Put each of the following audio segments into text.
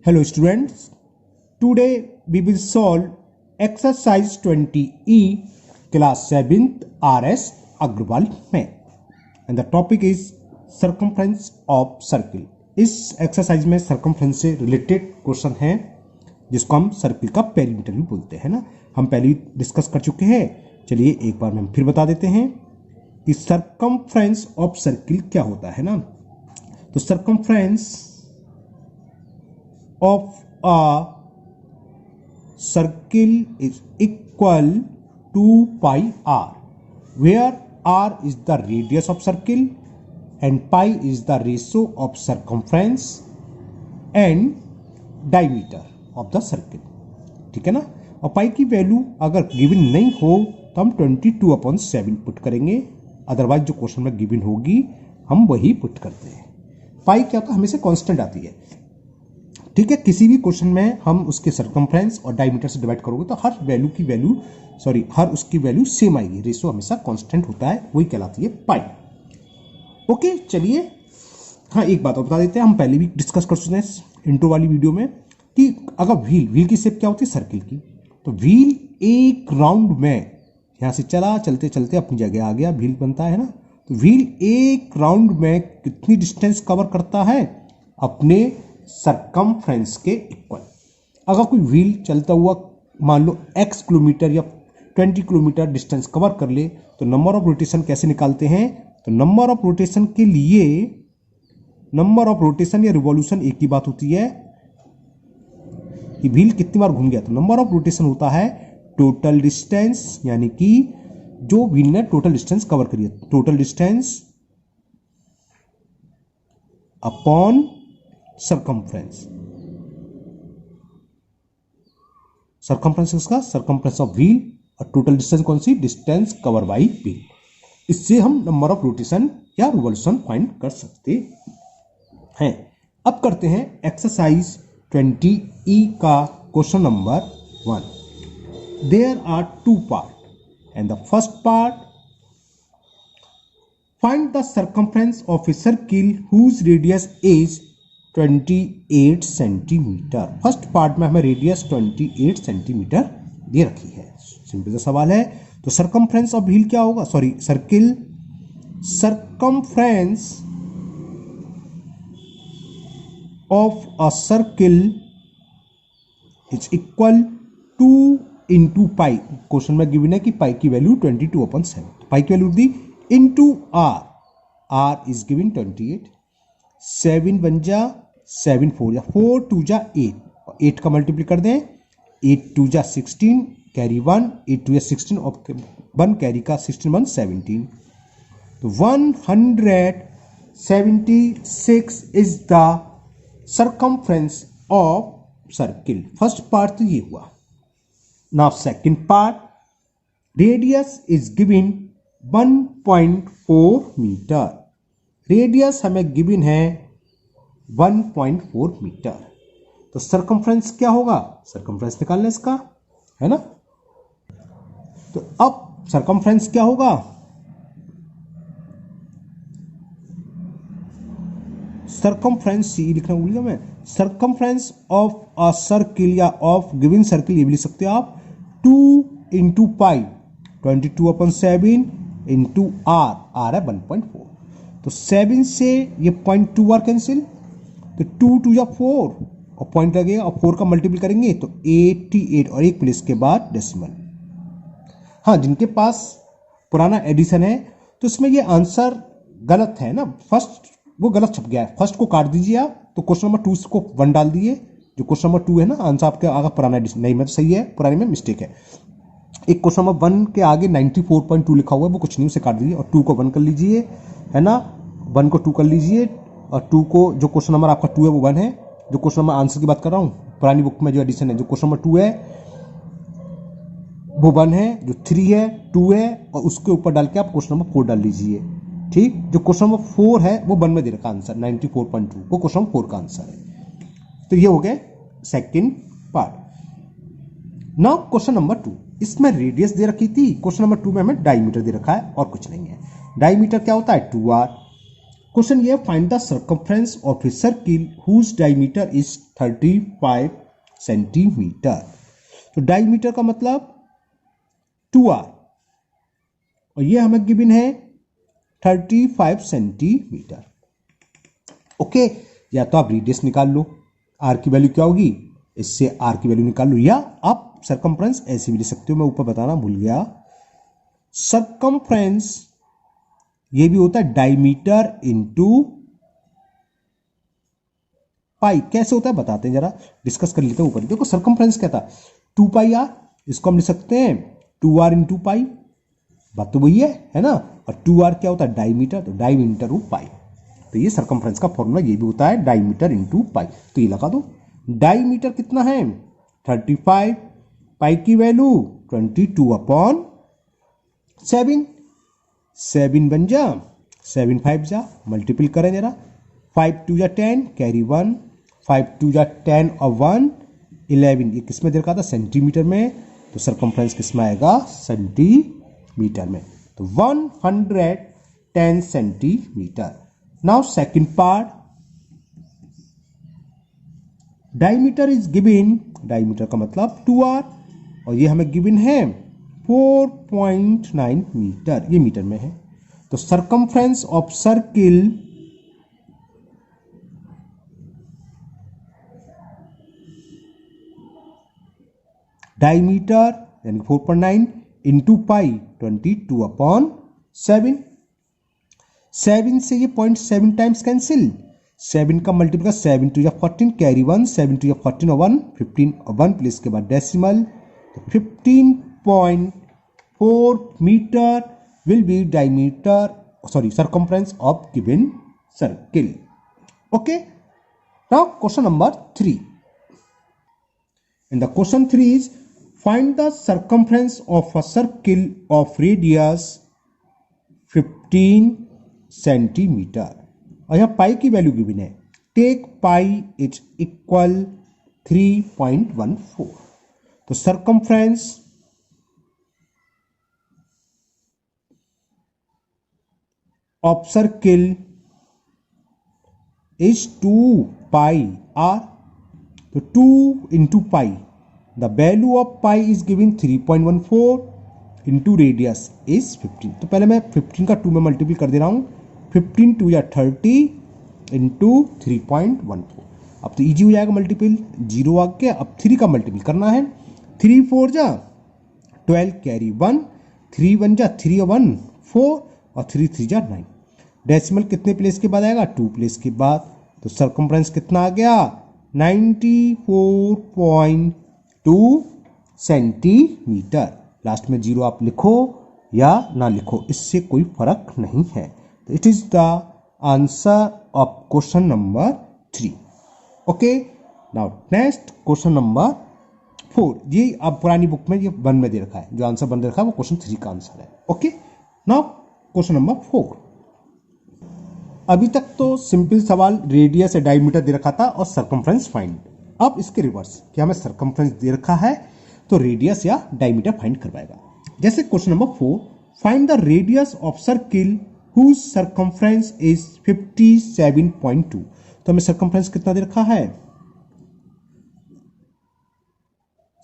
Hello students, today we will solve exercise 20E class 7th RS Agrawal Math and the topic is circumference of circle. इस exercise में circumference से related question है जिसको हम circle का perimeter भी बोलते हैं ना। हम पहले डिस्कस कर चुके हैं, चलिए एक बार हम फिर बता देते हैं कि circumference ऑफ सर्किल क्या होता है ना। तो circumference of a circle is equal to pi r, where r is the radius of circle and pi is the ratio of circumference and diameter of the circle। ठीक है ना। और पाई की वैल्यू अगर गिवन नहीं हो तो हम 22/7 पुट करेंगे, अदरवाइज जो क्वेश्चन में गिवन होगी हम वही पुट करते हैं। पाई क्या होता है, हमेशा कांस्टेंट आती है। ठीक है, किसी भी क्वेश्चन में हम उसके सर्कमफ्रेंस और डायमीटर से डिवाइड करोगे तो हर उसकी वैल्यू सेम आएगी। रेशियो हमेशा कांस्टेंट होता है, वही कहलाती है पाई। ओके, चलिए हाँ एक बात और बता देते हैं, हम पहले भी डिस्कस कर चुके हैं इंट्रो वाली वीडियो में कि अगर व्हील की शेप क्या होती है सर्किल की, तो व्हील एक राउंड में यहां से चला, चलते चलते अपनी जगह आ गया, व्हील बनता है ना। तो व्हील एक राउंड में कितनी डिस्टेंस कवर करता है, अपने सर्कमफ्रेंस के इक्वल। अगर कोई व्हील चलता हुआ मान लो x किलोमीटर या 20 किलोमीटर डिस्टेंस कवर कर ले तो नंबर ऑफ रोटेशन कैसे निकालते हैं। तो नंबर ऑफ रोटेशन के लिए नंबर ऑफ रोटेशन या रिवॉल्यूशन एक ही बात होती है कि व्हील कितनी बार घूम गया। तो नंबर ऑफ रोटेशन होता है टोटल डिस्टेंस, यानी कि जो व्हील ने टोटल डिस्टेंस कवर करी है, total distance upon circumference. Circumference किसका, सर्कमफ्रेंस ऑफ व्हील, और टोटल डिस्टेंस कौन सी, डिस्टेंस कवर बाई व्हील। इससे हम नंबर ऑफ रोटेशन या रिवॉल्यूशन फाइंड कर सकते हैं। अब करते हैं एक्सरसाइज 20E का question number 1। There are 2 part and the first part, find the circumference of a circle whose radius is 28 centimetre. First part में हमें रेडियस 28 सेंटीमीटर दे रखी है। सिंपल सा सवाल है। तो सर्कमफ्रेंस ऑफ व्हील क्या होगा, sorry circle, circumference of a circle is equal to into pi. Question में गिवन है कि पाई की वैल्यू 22/7, पाई की वैल्यू दी into r, r is given 28, 7 1 जा 7 4 जा 4 2 जा 8, 8 का मल्टीप्लाई कर दें, 8 2 जा 16 कैरी 1, 8 2 जा 16 और 1 कैरी का 16 1 17। तो 176 is the circumference of circle. First part तो ये हुआ। Now second part, radius is given 1.4 metre. Radius हमें गिवन है 1.4 मीटर। तो सर्कमफ्रेंस क्या होगा, सर्कमफ्रेंस निकालना इसका है ना। तो अब सर्कमफ्रेंस क्या होगा, सर्कमफ्रेंस सी लिखना भूल गया मैं। सर्कमफ्रेंस ऑफ अ सर्किल या ऑफ गिवन सर्किल ये भी लिख सकते हो आप, 2 into pi 22/7 into r, r है 1.4। तो 7 से ये 0.2 बार कैंसिल, तो 2 2 या 4 और पॉइंट लगेगा और 4 का मल्टीपल करेंगे तो 88 और एक प्लेस के बाद डेसिमल। हाँ, जिनके पास पुराना एडिशन है तो इसमें ये आंसर गलत है ना, फर्स्ट वो गलत छप गया है, फर्स्ट को काट दीजिए आप, तो क्वेश्चन नंबर 2 को 1 डाल दीजिए। जो क्वेश्चन नंबर 2 है ना, आंसर आपके आगे पुराना एडिशन नहीं, मतलब सही है, पुराने में मिस्टेक है। एक क्वेश्चन नंबर 1 के आगे 94.2 लिखा हुआ है, वो कुछ नहीं, उसे काट दीजिए और 2 को 1 कर लीजिए, है ना, 1 को 2 कर लीजिए और 2 को, जो क्वेश्चन नंबर आपका 2 है वो 1 है। जो क्वेश्चन नंबर आंसर की बात कर रहा हूँ, पुरानी बुक में जो एडिशन है, जो क्वेश्चन नंबर 2 है वो 1 है, जो 3 है 2 है और उसके ऊपर डाल के आप क्वेश्चन नंबर 4 डाल लीजिए। ठीक, जो क्वेश्चन नंबर 4 है वो 1 में दे रखा आंसर 94.2, वो क्वेश्चन नंबर 4 का आंसर है। तो ये हो गया second part. Now question number 2, इसमें रेडियस दे रखी थी, क्वेश्चन नंबर 2 में हमें डायमीटर दे रखा है और कुछ नहीं है। डायमीटर क्या होता है 2r। क्वेश्चन ये, find the circumference of a circle whose diameter is 35 centimetre. तो डायमीटर का मतलब 2r और ये हमें गिवन है 35 सेंटीमीटर। ओके, या तो आप रेडियस निकाल लो, आर की वैल्यू क्या होगी, इससे आर की वैल्यू निकाल लो, या आप सर्कमफ्रेंस ऐसे भी ले सकते हो, मैं ऊपर बताना भूल गया। सर्कमफ्रेंस ये भी होता है डायमीटर इंटू पाई। कैसे होता है बताते हैं, जरा डिस्कस कर लेते हैं ऊपर। देखो सर्कमफ्रेंस क्या था, 2 पाई आर, इसको हम लिख सकते हैं 2r इंटू पाई, बात तो वही है ना। और 2r क्या होता है, डायमीटर, तो डायमीटर पाई। तो ये सर्कमफ्रेंस का फॉर्मूला ये भी होता है, डायमीटर इंटू पाई। तो ये लगा दो, डायमीटर कितना है 35, पाई की वैल्यू 22/7, 7 बन जा, 7 5 जा, मल्टीपल करें जरा, 5 2 जा 10, कैरी 1, 5 2 जा 10 और 1 11। ये किस में दे रखा था, सेंटीमीटर में, तो सर्कमफ्रेंस किस में आएगा, सेंटीमीटर में। तो 110 centimetre. Now second part, diameter is given, diameter का मतलब 2r और ये हमें गिवन है 4.9 मीटर, ये मीटर में है। तो सर्कमफ्रेंस ऑफ सर्किल डायमीटर यानी 4.9 इंटू पाई 22/7। 7 से ये 0.7 टाइम्स कैंसिल, 7 का मल्टीपल का 7 2 14, कैरी 1, 7 2 14 और 1 15 और 1 प्लेस के बाद डेसिमल, तो 15.4 metre will be diameter, sorry, circumference of given circle. Okay, now question number 3, and the question 3 is, find the circumference of a circle of radius 15 centimetre. और यहाँ pi की value given है, take pi is equal 3.14। तो circumference of circle is 2 pi r, तो 2 into pi, the value of pi is given 3.14 into radius is 15। तो पहले मैं 15 का 2 में मल्टीपल कर दे रहा हूं, 15 2 या 30 इंटू 3.14। अब तो इजी हो जाएगा मल्टीपल, 0 आ गया, अब 3 का मल्टीपल करना है, 3 4 जा 12, कैरी 1, 3 1 जा 3 1 4 और 3 3 जा 9। डेसिमल कितने प्लेस के बाद आएगा, 2 प्लेस के बाद। तो सर्कमफ्रेंस कितना आ गया, 94.2 सेंटीमीटर। लास्ट में 0 आप लिखो या ना लिखो, इससे कोई फर्क नहीं है। तो it is the answer of question number 3। Okay, now next question number 4। ये अब पुरानी बुक में ये 1 में दे रखा है, जो आंसर बन दे रखा है वो क्वेश्चन 3 का आंसर है। Okay, now question number 4। अभी तक तो सिंपल सवाल रेडियस या डायमीटर दे रखा था और सर्कमफ्रेंस फाइंड। अब इसके रिवर्स, क्या हमें सर्कमफ्रेंस दे रखा है तो रेडियस या डायमीटर फाइंड करवाएगा। जैसे question number 4, find the radius of circle whose circumference is 57.2। तो हमें सर्कमफ्रेंस कितना दे रखा है,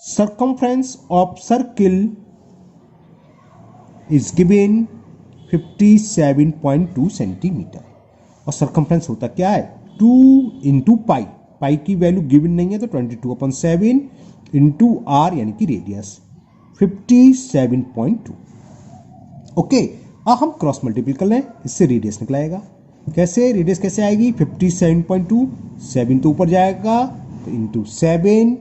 circumference of circle is given 57.2 centimetre. और सर्कमफ्रेंस होता क्या है, 2 इंटू पाई, पाई की वैल्यू गिवन नहीं है तो 22/7 इंटू आर यानी कि रेडियस 57.2। ओके, अब हम क्रॉस मल्टीपल कर लें, इससे रेडियस निकलाएगा। कैसे, रेडियस कैसे आएगी, 57.2, 7 तो ऊपर जाएगा तो इंटू 7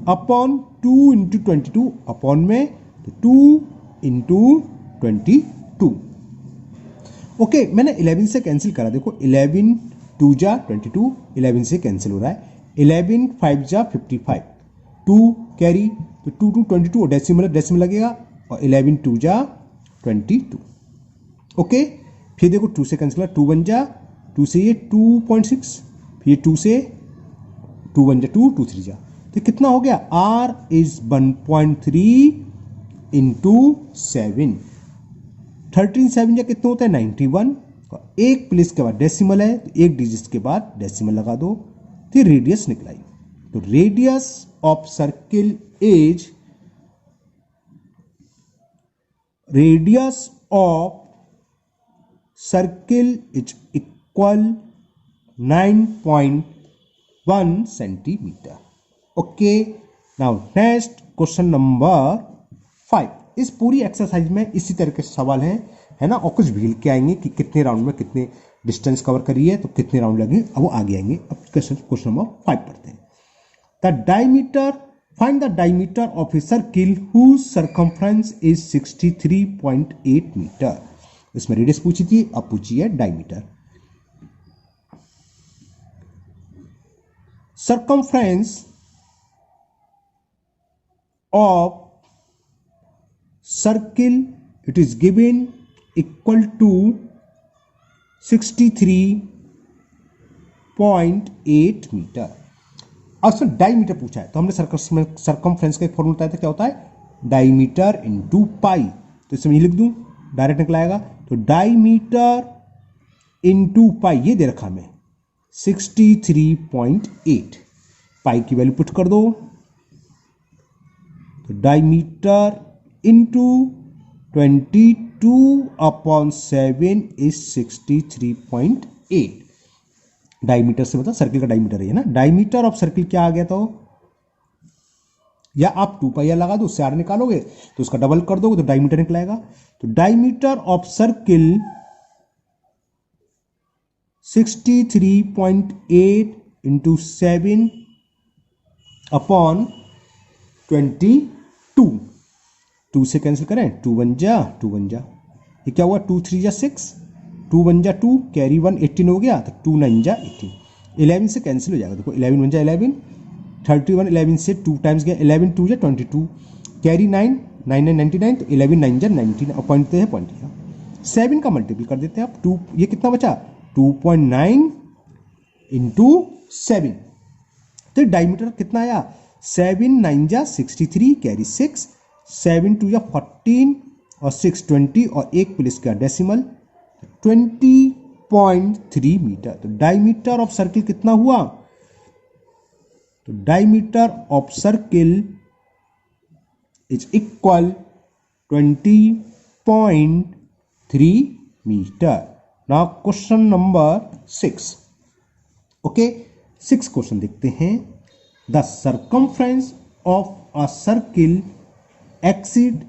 अपॉन 2 इंटू 22 अपॉन में, तो 2 इंटू 22। ओके, मैंने 11 से कैंसिल करा, देखो 11 2 जा 22, 11 से कैंसिल हो रहा है, 11 5 जा 55, 2 कैरी, तो 2 2 22 और डेसिमल लगेगा, और 11 2 जा 22। ओके, फिर देखो 2 से कैंसिल, 2 1 जा, 2 से ये 2.6, फिर 2 से 2 1 जा 2, 2 3 जा, तो कितना हो गया, R इज 1.3 इंटू 7। 13 7 जा कितना होता है, 91, एक प्लेस के बाद डेसिमल है, तो एक डिजिट के बाद डेसिमल लगा दो, तो रेडियस निकलाई। तो radius of circle is, radius of circle is equal 9.1 centimetre. Okay, now next question number 5। इस पूरी एक्सरसाइज में इसी तरह के सवाल हैं, है ना, और कुछ भील के आएंगे कि कितने राउंड में कितने डिस्टेंस कवर करी है, तो कितने राउंड लगेंगे, अब वो आगे आएंगे। अब क्वेश्चन नंबर 5 पढ़ते हैं। The diameter, find the diameter of a circle whose circumference is 63.8 metre. इसमें रेडियस पूछी थी, अब पूछी है diameter. Circumference of circle, it is given equal to 63.8 metre. अब सर डायमीटर पूछा है, तो हमने सरकमफ्रेंस का एक फॉर्मूला बताया था, क्या होता है, डायमीटर इनटू पाई। तो इसमें ये लिख दूं, डायरेक्ट निकलाएगा। तो डायमीटर इनटू पाई, ये दे रखा हमें 63.8, पाई की वैल्यू पुट कर दो। तो डायमीटर इंटू 22/7 इज 63.8। डायमीटर से मतलब सर्किल का डायमीटर है ना। डायमीटर ऑफ सर्किल क्या आ गया, तो या आप 2 पाई लगा दो, उससे आर निकालोगे तो उसका डबल कर दोगे तो डायमीटर निकलेगा। तो डायमीटर ऑफ सर्किल 63.8 इंटू 7/22। 2 से कैंसिल करें, 2 1 जा, 2 1 जा, ये क्या हुआ, 2 3 जा 6, 2 1 जा 2, कैरी 1 18 हो गया, तो 2 9 जा 18, 11 से कैंसिल हो जाएगा। देखो 11 1 जा 11, 31 11 से 2 टाइम्स गया, 11 2 जा 22, कैरी 9 9 9 99, तो 11 9 जा 19, और पॉइंट तो है पॉइंट, 7 का मल्टीपल कर देते हैं आप। 2, ये कितना बचा, 2.9 इंटू 7, तो डायमीटर कितना आया, 7 9 जा 63, कैरी 6, 7 2 जा 14 और 6 20, और एक प्लेस का डेसिमल 20.3 मीटर। तो डायमीटर ऑफ सर्किल कितना हुआ, तो diameter of circle is equal 20.3 metre. Now question number 6। Okay, 6 question देखते हैं। The circumference of a circle exceed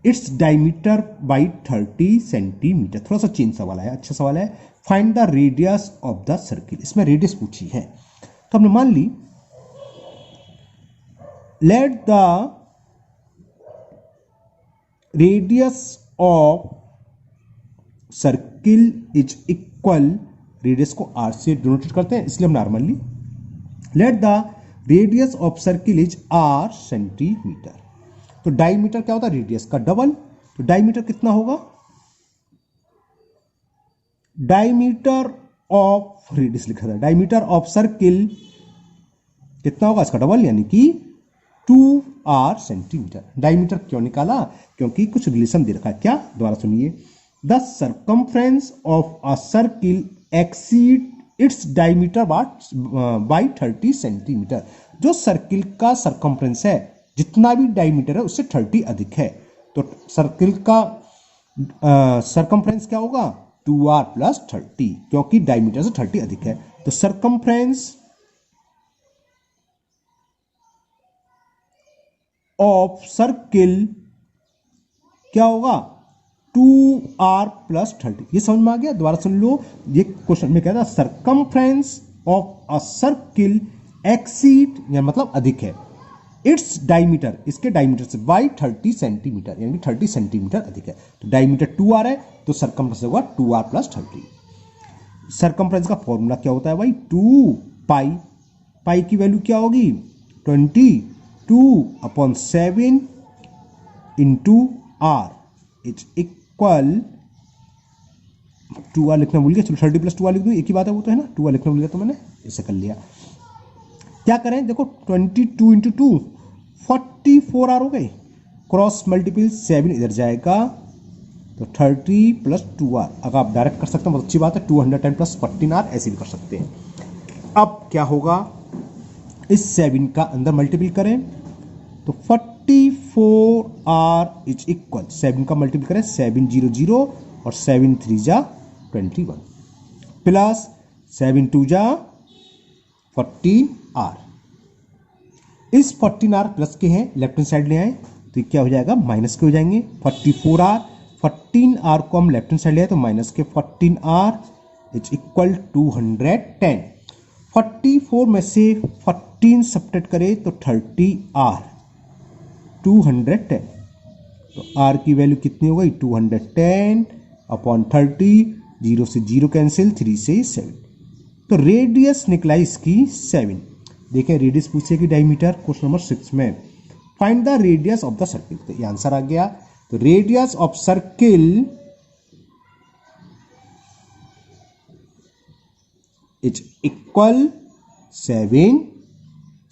its diameter by 30 centimetre. थोड़ा सा चेंज सवाल है, अच्छा सवाल है। Find the radius of the circle, इसमें रेडियस पूछी है। तो हमने मान ली, let the radius of circle is equal, radius को आर से डिनोटेट करते हैं इसलिए हम normally, late the radius of circle is R centimetre. तो डायमीटर क्या होता है, रेडियस का डबल। तो डायमीटर कितना होगा, डायमीटर ऑफ, रेडियस लिखा था, डायमीटर ऑफ सर्किल कितना होगा, इसका डबल, यानी कि 2r सेंटीमीटर। डायमीटर क्यों निकाला, क्योंकि कुछ रिलेशन दे रखा है। क्या, दोबारा सुनिए। The circumference of a circle exceed its diameter by 30 centimetre. जो सर्किल का सर्कमफ्रेंस है, जितना भी डायमीटर है उससे 30 अधिक है, तो सर्किल का सर्कमफ्रेंस क्या होगा, 2r प्लस 30, क्योंकि डायमीटर से 30 अधिक है। तो सर्कमफ्रेंस ऑफ सर्किल क्या होगा, 2r प्लस 30। ये समझ में आ गया, दोबारा सुन लो। ये क्वेश्चन में क्या था, circumference of a circle exceed, या मतलब अधिक है, इट्स डायमीटर, इसके डायमीटर से, बाई 30 सेंटीमीटर, यानी 30 सेंटीमीटर अधिक है। तो डायमीटर 2r है, तो सर्कमफ्रेंस होगा 2r प्लस 30। सर्कमफ्रेंस का फॉर्मूला क्या होता है भाई, 2 पाई, पाई की वैल्यू क्या होगी, 22/7 into r is equal, 2r लिखना भूल गया, चलो 30 प्लस 2r लिख दूँ, एक ही बात है वो तो, है ना। 2r लिखना भूल गया तो मैंने इसे कर लिया। क्या करें, देखो 22 इंटू 2 44r हो गए, क्रॉस मल्टीपल 7 इधर जाएगा, तो तो 30 प्लस 2r, अगर आप डायरेक्ट कर सकते हैं बहुत अच्छी बात है, 210 प्लस 14r ऐसे भी कर सकते हैं। अब क्या होगा, इस 7 का अंदर मल्टीपल करें तो 44r इज इक्वल, 7 का मल्टीपल करें 700 और 7 3 जा 21 प्लस 7 2 जा 14r। इस 14r प्लस के हैं, लेफ्ट हैंड साइड ले आए तो ये क्या हो जाएगा, माइनस के हो जाएंगे। 44r, 14r को हम लेफ्ट हैंड साइड ले आए तो माइनस के 14r इज इक्वल 210। 44 में से 14 सब्ट्रैक्ट करें तो 30r, 210। तो r की वैल्यू कितनी हो गई, 210 अपॉन 30, 0 से 0 कैंसिल, 3 से 7। तो रेडियस निकला इसकी 7। देखें रेडियस पूछे कि डायमीटर, क्वेश्चन नंबर 6 में find the radius of the circle, तो ये आंसर आ गया। तो radius of circle is equal 7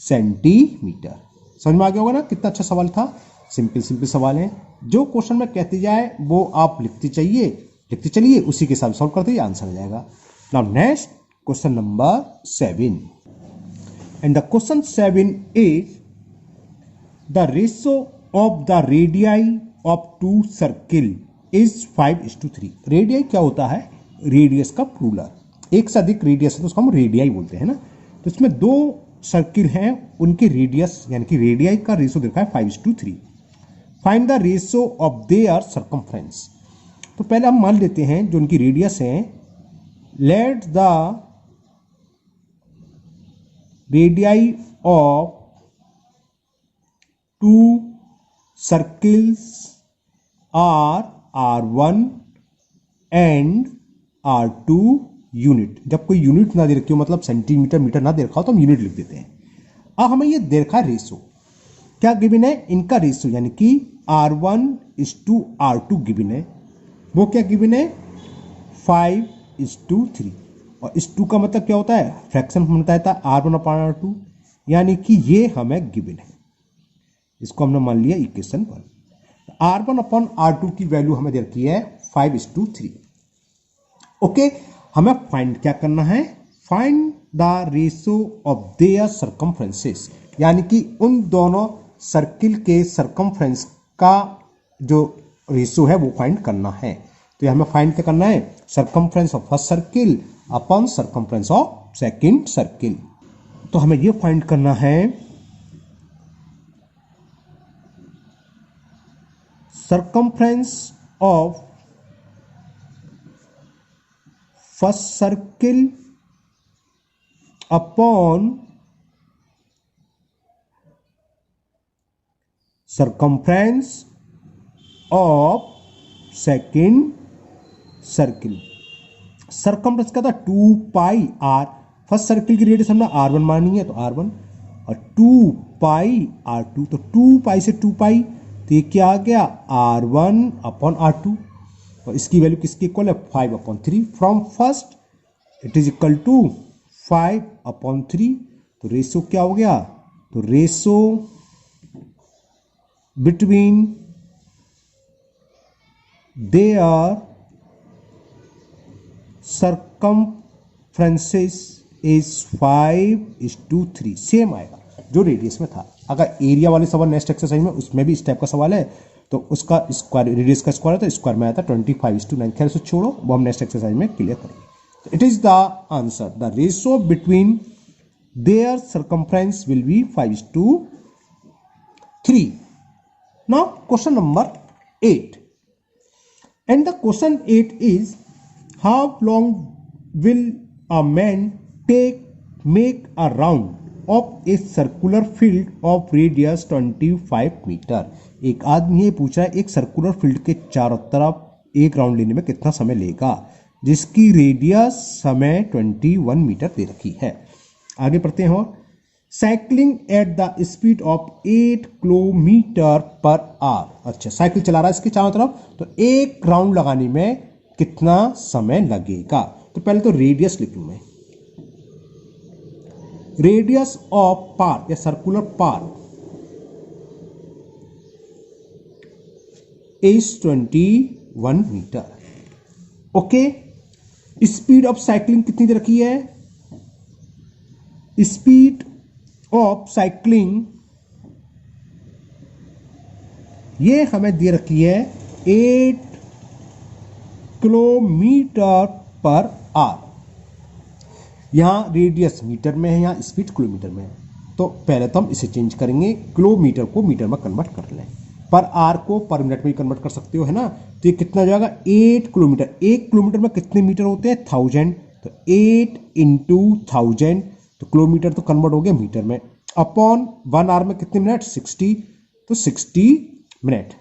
centimetre. समझ में आ गया होगा ना, कितना अच्छा सवाल था। सिंपल सिंपल सवाल है, जो क्वेश्चन में कहते जाए वो आप लिखते चलिए, उसी के साथ सॉल्व करते आंसर आ जाएगा। Now next question number 7, and the question 7 is the ratio of the radii of two circle is 5:3। Radii क्या होता है, रेडियस का प्लूरल, एक से अधिक रेडियस है तो उसको हम रेडियाई बोलते हैं ना। तो इसमें दो सर्किल हैं, उनके रेडियस यानी कि रेडियाई का रेशियो देखा है 5:3। Find the ratio of their circumference. तो पहले हम मान लेते हैं जो उनकी रेडियस है, let the radii of two circles are R1 and R2 unit. जब कोई यूनिट ना दे रखी हो, मतलब सेंटीमीटर मीटर ना दे रखा हो, तो हम यूनिट लिख देते हैं। अब हमें ये दे रखा है रेशो, क्या गिवन है, इनका रेशो यानी कि R1:R2 गिवन है। वो क्या गिवन है, 5:3। और इस 2 का मतलब क्या होता है, फ्रैक्शन बनता है R1/R2, यानी कि ये हमें गिवन है। इसको हमने मान लिया इक्वेशन 1। R1/R2 की वैल्यू हमें दे रखी है 5:3। ओके, हमें फाइंड क्या करना है, find the ratio of their circumferences, यानी कि उन दोनों सर्किल के सर्कमफ्रेंस का जो रेशियो है वो फाइंड करना है। तो हमें फाइंड क्या करना है, circumference of first circle upon circumference of second circle. तो हमें ये फाइंड करना है circumference of first circle upon circumference of second circle। Circumference का था 2πr, फर्स्ट सर्किल की रेडियस हमने R1 मानी है तो R1, और 2πr2, तो 2π से 2π, तो ये क्या आ गया R1/R2, और इसकी वैल्यू किसकी इक्वल है 5/3। From first it is equal to 5/3। तो रेशो क्या हो गया, तो ratio between their circumferences is 5:3, same आएगा जो रेडियस में था। अगर एरिया वाले सवाल नेक्स्ट एक्सरसाइज में, उसमें भी इस टाइप का सवाल है तो उसका स्क्वायर, रेडियस का स्क्वायर है तो स्क्वायर में आया था 25:9। खैर उसको छोड़ो, वो हम नेक्स्ट एक्सरसाइज में क्लियर करेंगे। It is the answer, the ratio between their circumference will be 5:3। Now question number 8, and the question 8 is how long will a man make a round of a circular field of radius 25 metre. एक आदमी ये पूछ रहा है एक circular field के चारों तरफ एक राउंड लेने में कितना समय लेगा, जिसकी रेडियस हमें 21 मीटर दे रखी है। आगे पढ़ते हैं, और cycling at the speed of 8 kilometre per hour. अच्छा, साइकिल चला रहा है इसके चारों तरफ, तो एक राउंड लगाने में कितना समय लगेगा। तो पहले तो रेडियस लिख लूं मैं, रेडियस ऑफ पाथ या circular path is 21 1 metre. Okay, speed of cycling कितनी दे रखी है? स्पीड ऑफ साइक्लिंग ये हमें दे रखी है 8 किलोमीटर पर आवर। यहां रेडियस मीटर में है, यहां स्पीड किलोमीटर में है। तो पहले तो हम इसे चेंज करेंगे, किलोमीटर को मीटर में कन्वर्ट कर लें, पर आर को पर मिनट में कन्वर्ट कर सकते हो, है ना। तो ये कितना हो जाएगा? 8 किलोमीटर। 1 किलोमीटर में कितने मीटर होते हैं? 1000। तो 8 इंटू 1000, तो किलोमीटर तो कन्वर्ट हो गया मीटर में, अपॉन 1 आवर में कितने मिनट? 60। तो 60 मिनट,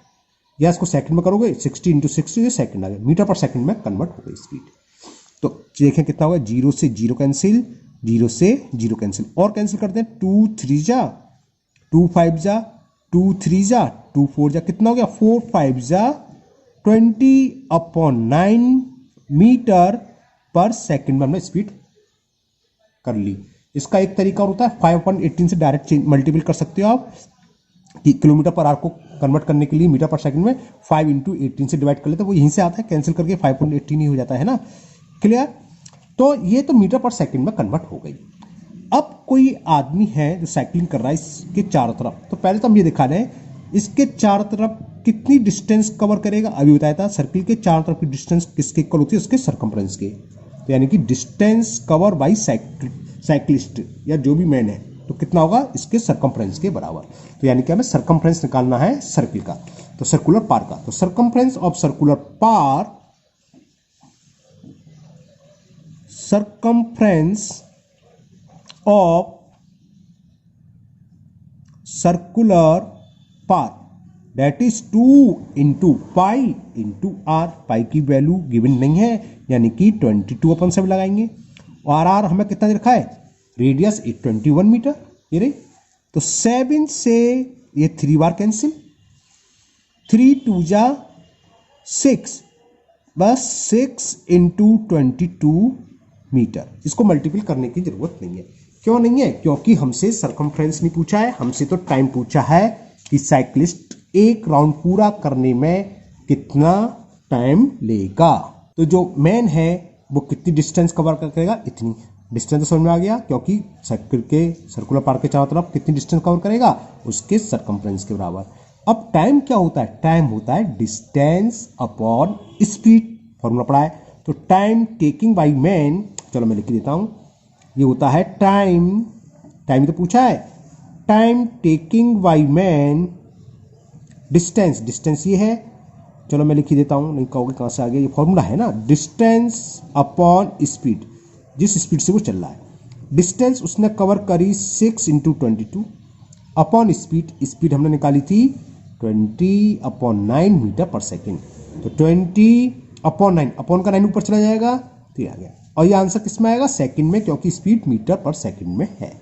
या इसको सेकंड में करोगे 60 इंटू 60 सेकंड आ गया, मीटर पर सेकंड में कन्वर्ट हो गई स्पीड। तो देखें कितना होगा? 0 से 0 कैंसिल, 0 से 0 कैंसिल, और कैंसिल करते हैं। 2 3 जा, 2 5 जा, 2 3 जा, 2 4 जा, कितना हो गया? 4 5 जा 20/9 मीटर पर सेकंड में हमने स्पीड कर ली। इसका एक तरीका और होता है 5/18 से डायरेक्ट मल्टीपल कर सकते हो आप, कि किलोमीटर पर आवर को कन्वर्ट करने के लिए मीटर पर सेकंड में 5 इंटू 18 से डिवाइड कर लेते हैं, वो यहीं से आता है, कैंसिल करके 5/18 ही हो जाता है ना। क्लियर? तो ये तो मीटर पर सेकंड में कन्वर्ट हो गई। अब कोई आदमी है जो साइकिलिंग कर रहा है इसके चारों तरफ, तो पहले तो हम ये दिखा रहे हैं इसके चारों तरफ कितनी डिस्टेंस कवर करेगा। अभी बताया था सर्किल के चारों तरफ की डिस्टेंस किसके इक्वल होती है? उसके सरकमफ्रेंस के। तो यानी कि डिस्टेंस कवर बाई साइक्लिस्ट या जो भी मैन है, तो कितना होगा? इसके सरकमफ्रेंस के बराबर। तो यानी कि हमें सरकमफ्रेंस निकालना है सर्किल का, तो सर्कुलर पार का। तो सरकमफ्रेंस ऑफ सर्कुलर पार, circumference of circular path, that is 2 into pi into r। पाई की वैल्यू गिवन नहीं है, यानी कि 22/7 लगाएंगे। और आर हमें कितना दे रखा है? रेडियस 21 मीटर, ये रही। तो 7 से ये 3 बार कैंसिल, 3 2 जा 6, बस 6 इंटू 22 मीटर। इसको मल्टीपल करने की जरूरत नहीं है। क्यों नहीं है? क्योंकि हमसे सरकमफ्रेंस नहीं पूछा है, हमसे तो टाइम पूछा है कि साइक्लिस्ट एक राउंड पूरा करने में कितना टाइम लेगा। तो जो मैन है वो कितनी डिस्टेंस कवर करेगा? इतनी डिस्टेंस। तो समझ में आ गया, क्योंकि सर्किल के सर्कुलर पार्क के चारों तरफ कितनी डिस्टेंस कवर करेगा? उसके सरकमफ्रेंस के बराबर। अब टाइम क्या होता है? टाइम होता है डिस्टेंस अपॉन स्पीड, फॉर्मूला पढ़ा है। तो टाइम टेकिंग बाई मैन, चलो मैं लिख देता हूं, ये होता है टाइम तो पूछा है, time taking by man, distance ये है, चलो मैं लिख ही देता हूं, नहीं कहोगे कहां से आ गया, ये फॉर्मूला है ना, डिस्टेंस अपॉन स्पीड, जिस स्पीड से वो चल रहा है। डिस्टेंस उसने कवर करी 6 इंटू 22 अपॉन स्पीड हमने निकाली थी 20/9 मीटर पर सेकेंड। तो 20/9, अपॉन का 9 ऊपर चला जाएगा तो ये आ गया। और ये आंसर किस में आएगा? सेकंड में, क्योंकि स्पीड मीटर पर सेकंड में है।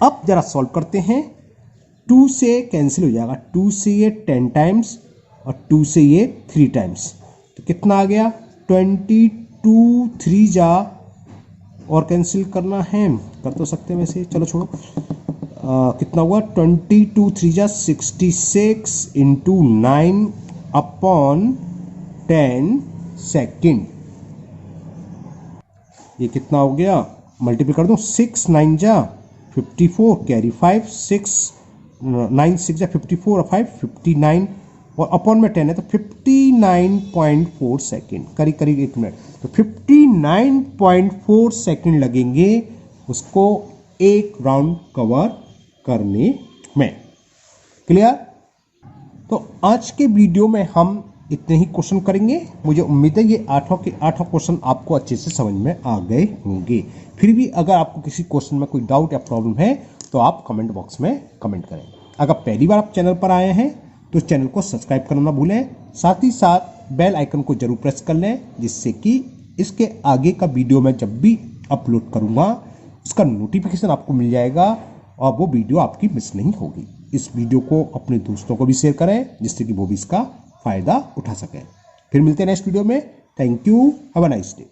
अब जरा सॉल्व करते हैं। 2 से कैंसिल हो जाएगा, 2 से ये 10 टाइम्स और 2 से ये 3 टाइम्स, तो कितना आ गया? 22 3 जा, और कैंसिल करना है, कर तो सकते हैं वैसे, चलो छोड़ो। कितना हुआ? 22 3 जा 66 इंटू 9 अपॉन 10 सेकेंड। ये कितना हो गया? मल्टीपल कर दो, 6 9 जा 54, कैरी 5, 6 9 6 जा 54 और 5 59, और अपॉन में 10 है तो 59.4 सेकेंड, करीब 1 मिनट। तो 59.4 सेकेंड लगेंगे उसको एक राउंड कवर करने में। क्लियर? तो आज के वीडियो में हम इतने ही क्वेश्चन करेंगे। मुझे उम्मीद है ये 8 के 8 क्वेश्चन आपको अच्छे से समझ में आ गए होंगे। फिर भी अगर आपको किसी क्वेश्चन में कोई डाउट या प्रॉब्लम है तो आप कमेंट बॉक्स में कमेंट करें। अगर पहली बार आप चैनल पर आए हैं तो चैनल को सब्सक्राइब करना ना भूलें, साथ ही साथ बेल आइकन को जरूर प्रेस कर लें, जिससे कि इसके आगे का वीडियो मैं जब भी अपलोड करूँगा उसका नोटिफिकेशन आपको मिल जाएगा और वो वीडियो आपकी मिस नहीं होगी। इस वीडियो को अपने दोस्तों को भी शेयर करें, जिससे कि वो भी इसका फायदा उठा सकें। फिर मिलते हैं नेक्स्ट वीडियो में। Thank you, have a nice day.